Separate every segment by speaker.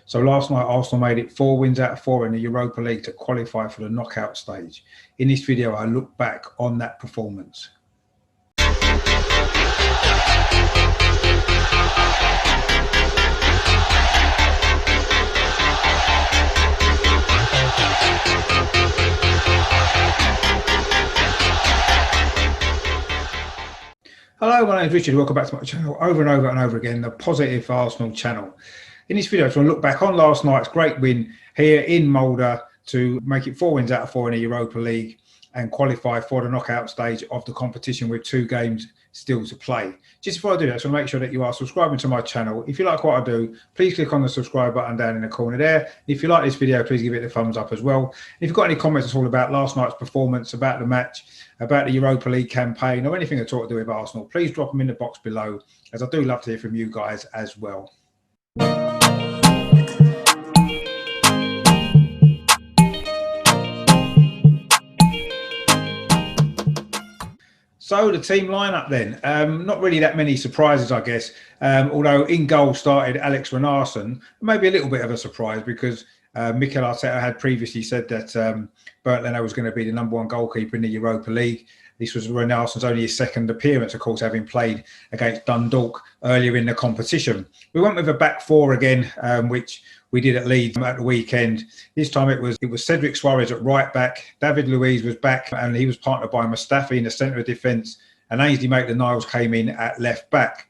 Speaker 1: So last night, Arsenal made it 4 wins out of 4 in the Europa League to qualify for the knockout stage. In this video, I look back on that performance. Hello, my name is Richard. Welcome back to my channel over and over and over again, the Positive Arsenal channel. In this video, I just want to look back on last night's great win here in Molde to make it 4 wins out of 4 in the Europa League and qualify for the knockout stage of the competition with 2 games still to play. Just before I do that, I just want to make sure that you are subscribing to my channel. If you like what I do, please click on the subscribe button down in the corner there. If you like this video, please give it a thumbs up as well. And if you've got any comments at all about last night's performance, about the match, about the Europa League campaign, or anything at all to do with Arsenal, please drop them in the box below, as I do love to hear from you guys as well. So the team lineup then, not really that many surprises, I guess. Although in goal started Alex Renarson, maybe a little bit of a surprise because Mikel Arteta had previously said that Bernd Leno was going to be the #1 goalkeeper in the Europa League. This was Renarson's only his 2nd appearance, of course, having played against Dundalk earlier in the competition. We went with a back 4 again, which we did at Leeds at the weekend. This time it was Cedric Suarez at right back, David Luiz was back, and he was partnered by Mustafi in the centre of defence, and Ainsley Maitland-Niles came in at left back.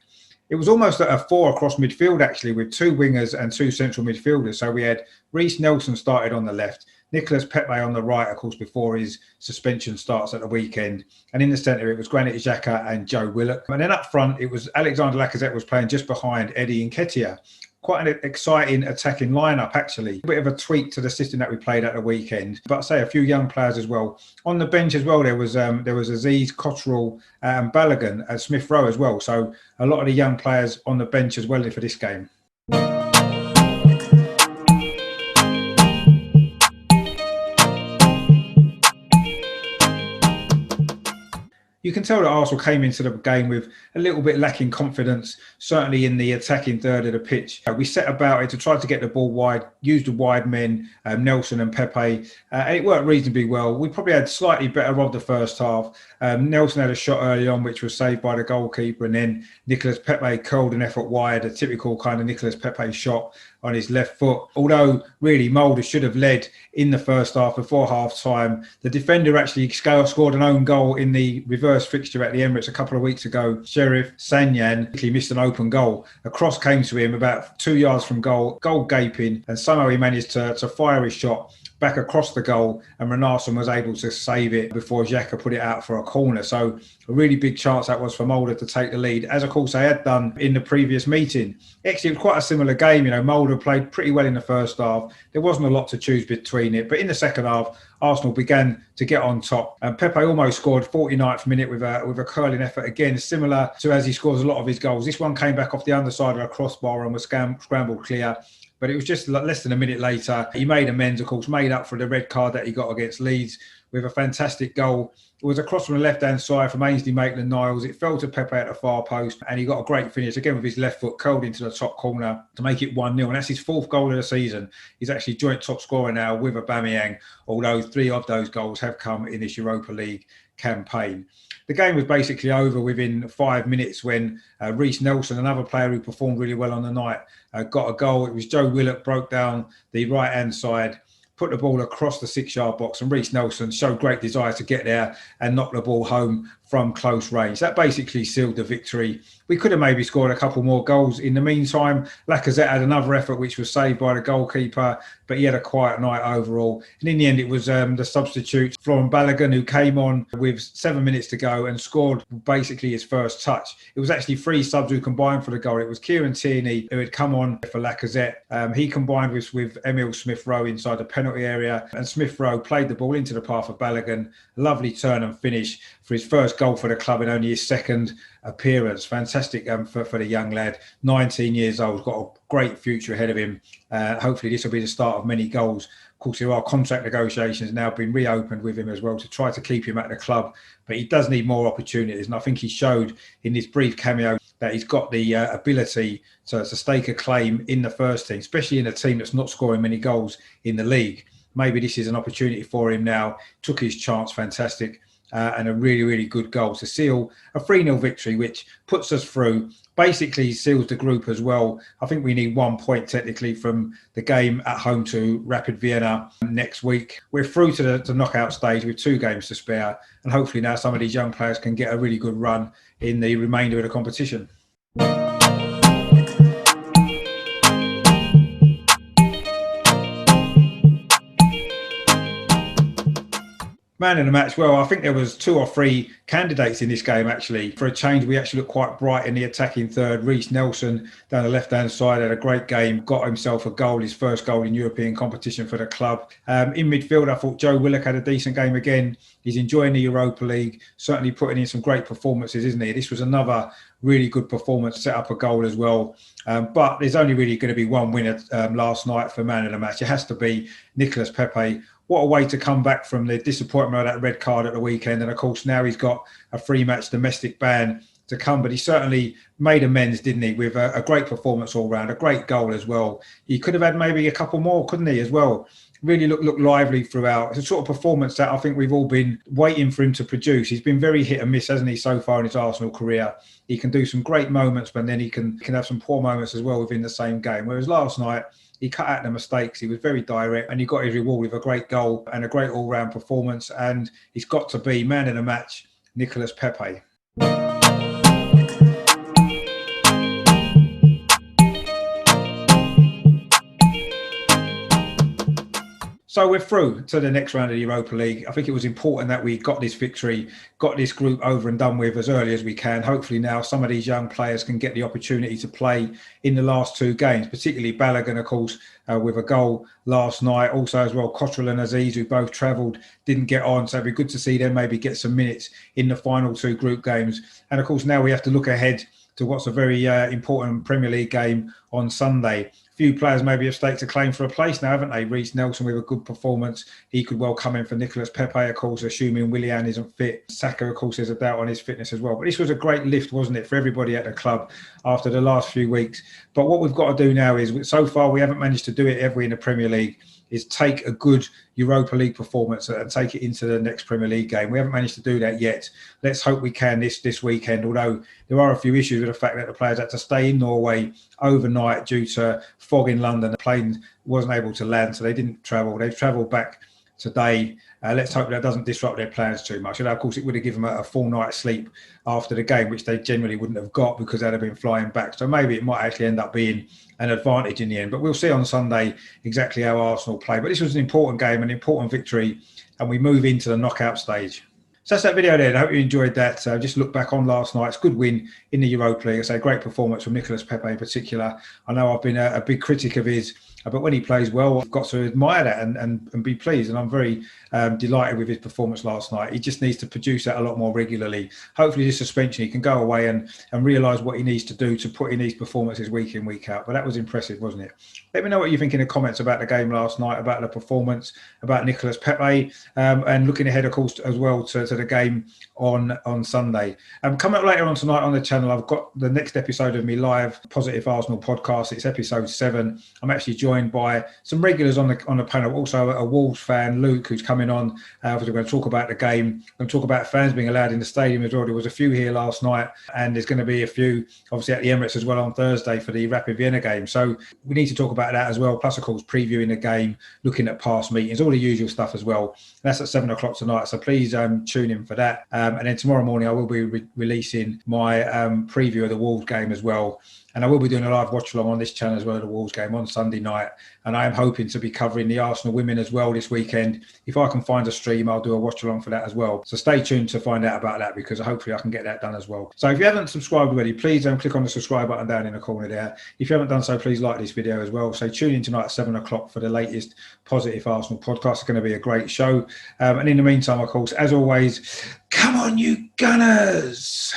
Speaker 1: It was almost a 4 across midfield, actually, with 2 wingers and 2 central midfielders. So we had Reiss Nelson started on the left, Nicolas Pepe on the right, of course, before his suspension starts at the weekend. And in the centre, it was Granit Xhaka and Joe Willock. And then up front, it was Alexander Lacazette was playing just behind Eddie Nketiah. Quite an exciting attacking lineup, actually. A bit of a tweak to the system that we played at the weekend, but I say a few young players as well. On the bench as well, there was Aziz, Cotterill and Balogun and Smith Rowe as well. So a lot of the young players on the bench as well for this game. You can tell that Arsenal came into the game with a little bit lacking confidence, certainly in the attacking third of the pitch. We set about it to try to get the ball wide, use the wide men, Nelson and Pepe, and it worked reasonably well. We probably had slightly better of the first half. Nelson had a shot early on, which was saved by the goalkeeper, and then Nicolas Pepe curled an effort wide, a typical kind of Nicolas Pepe shot on his left foot. Although really Molde should have led in the first half before half time. The defender actually scored an own goal in the reverse fixture at the Emirates a couple of weeks ago. Sheriff Sanyan he missed an open goal. A cross came to him about 2 yards from goal gaping, and somehow he managed to fire his shot back across the goal, and Renarson was able to save it before Xhaka put it out for a corner. So a really big chance that was for Molde to take the lead, as of course they had done in the previous meeting. Actually, it was quite a similar game. You know, Molde played pretty well in the first half. There wasn't a lot to choose between it, but in the second half, Arsenal began to get on top, and Pepe almost scored 49th minute with a curling effort again, similar to as he scores a lot of his goals. This one came back off the underside of a crossbar and was scrambled clear. But it was just less than a minute later. He made amends, of course, made up for the red card that he got against Leeds with a fantastic goal. It was a cross from the left-hand side from Ainsley Maitland-Niles. It fell to Pepe at the far post, and he got a great finish, again with his left foot curled into the top corner to make it 1-0. And that's his 4th goal of the season. He's actually joint top scorer now with Aubameyang, although 3 of those goals have come in this Europa League campaign. The game was basically over within 5 minutes when Reiss Nelson, another player who performed really well on the night, got a goal. It was Joe Willock broke down the right-hand side, put the ball across the 6-yard box, and Reiss Nelson showed great desire to get there and knock the ball home from close range. That basically sealed the victory. We could have maybe scored a couple more goals in the meantime. Lacazette had another effort which was saved by the goalkeeper, but he had a quiet night overall. And in the end, it was the substitute, Florent Balogun, who came on with 7 minutes to go and scored basically his first touch. It was actually 3 subs who combined for the goal. It was Kieran Tierney who had come on for Lacazette. He combined with Emil Smith Rowe inside the penalty area, and Smith Rowe played the ball into the path of Balogun. A lovely turn and finish for his first goal for the club in only his 2nd appearance. Fantastic for the young lad, 19 years old, got a great future ahead of him. Hopefully this will be the start of many goals Of course, there are contract negotiations now being reopened with him as well to try to keep him at the club, but he does need more opportunities. And I think he showed in this brief cameo that he's got the ability to stake a claim in the first team, especially in a team that's not scoring many goals in the league. Maybe this is an opportunity for him now. Took his chance, fantastic. And a really, really good goal to seal a 3-0 victory, which puts us through, basically seals the group as well. I think we need 1 point technically from the game at home to Rapid Vienna next week. We're through to the knockout stage with 2 games to spare, and hopefully now some of these young players can get a really good run in the remainder of the competition. Man of the match, well, I think there was 2 or 3 candidates in this game, actually. For a change, we actually looked quite bright in the attacking third. Reece Nelson down the left-hand side had a great game, got himself a goal, his first goal in European competition for the club. In midfield, I thought Joe Willock had a decent game again. He's enjoying the Europa League, certainly putting in some great performances, isn't he? This was another really good performance, set up a goal as well. But there's only really going to be one winner last night for man of the match. It has to be Nicolas Pepe. What a way to come back from the disappointment of that red card at the weekend. And of course, now he's got a 3-match domestic ban to come. But he certainly made amends, didn't he, with a great performance all round, a great goal as well. He could have had maybe a couple more, couldn't he, as well? Really looked lively throughout. It's a sort of performance that I think we've all been waiting for him to produce. He's been very hit and miss, hasn't he, so far in his Arsenal career. He can do some great moments, but then he can have some poor moments as well within the same game. Whereas last night, he cut out the mistakes. He was very direct, and he got his reward with a great goal and a great all-round performance. And he's got to be man of the match, Nicolas Pepe. So we're through to the next round of the Europa League. I think it was important that we got this victory, got this group over and done with as early as we can. Hopefully now some of these young players can get the opportunity to play in the last 2 games, particularly Balogun, of course, with a goal last night. Also as well, Cottrell and Aziz, who both travelled, didn't get on. So it'd be good to see them maybe get some minutes in the final 2 group games. And of course, now we have to look ahead to what's a very important Premier League game on Sunday. Few players maybe have staked a claim for a place now, haven't they? Reece Nelson with a good performance. He could well come in for Nicolas Pepe, of course, assuming Willian isn't fit. Saka, of course, there's a doubt on his fitness as well. But this was a great lift, wasn't it, for everybody at the club after the last few weeks. But what we've got to do now is, so far we haven't managed to do it every in the Premier League, is take a good Europa League performance and take it into the next Premier League game. We haven't managed to do that yet. Let's hope we can this weekend, although there are a few issues with the fact that the players had to stay in Norway overnight due to fog in London. The plane wasn't able to land, so they didn't travel. They've travelled back today. Let's hope that doesn't disrupt their plans too much. And of course, it would have given them a full night's sleep after the game, which they generally wouldn't have got because they'd have been flying back. So maybe it might actually end up being an advantage in the end. But we'll see on Sunday exactly how Arsenal play. But this was an important game, an important victory, and we move into the knockout stage. So that's that video there. I hope you enjoyed that. Just look back on last night's good win in the Europa League. I say great performance from Nicolas Pepe in particular. I know I've been a big critic of his, but when he plays well, I've got to admire that and be pleased. And I'm very delighted with his performance last night. He just needs to produce that a lot more regularly. Hopefully this suspension, he can go away and realise what he needs to do to put in these performances week in, week out. But that was impressive, wasn't it? Let me know what you think in the comments about the game last night, about the performance, about Nicolas Pepe, and looking ahead, of course, as well to the game on Sunday. Coming up later on tonight on the channel, I've got the next episode of me live Positive Arsenal podcast. It's episode 7. I'm actually joined by some regulars on the panel, also a Wolves fan, Luke, who's coming on. We're going to talk about the game and talk about fans being allowed in the stadium as well. There was a few here last night, and there's going to be a few obviously at the Emirates as well on Thursday for the Rapid Vienna game. So we need to talk about that as well. Plus, of course, previewing the game, looking at past meetings, all the usual stuff as well. That's at 7 o'clock tonight. So please tune in for that. And then tomorrow morning, I will be releasing my preview of the Wolves game as well. And I will be doing a live watch along on this channel as well, the Wolves game on Sunday night. And I am hoping to be covering the Arsenal women as well this weekend. If I can find a stream, I'll do a watch along for that as well. So stay tuned to find out about that, because hopefully I can get that done as well. So if you haven't subscribed already, please click on the subscribe button down in the corner there. If you haven't done so, please like this video as well. So tune in tonight at 7 o'clock for the latest Positive Arsenal podcast. It's going to be a great show. And in the meantime, of course, as always, come on, you Gunners!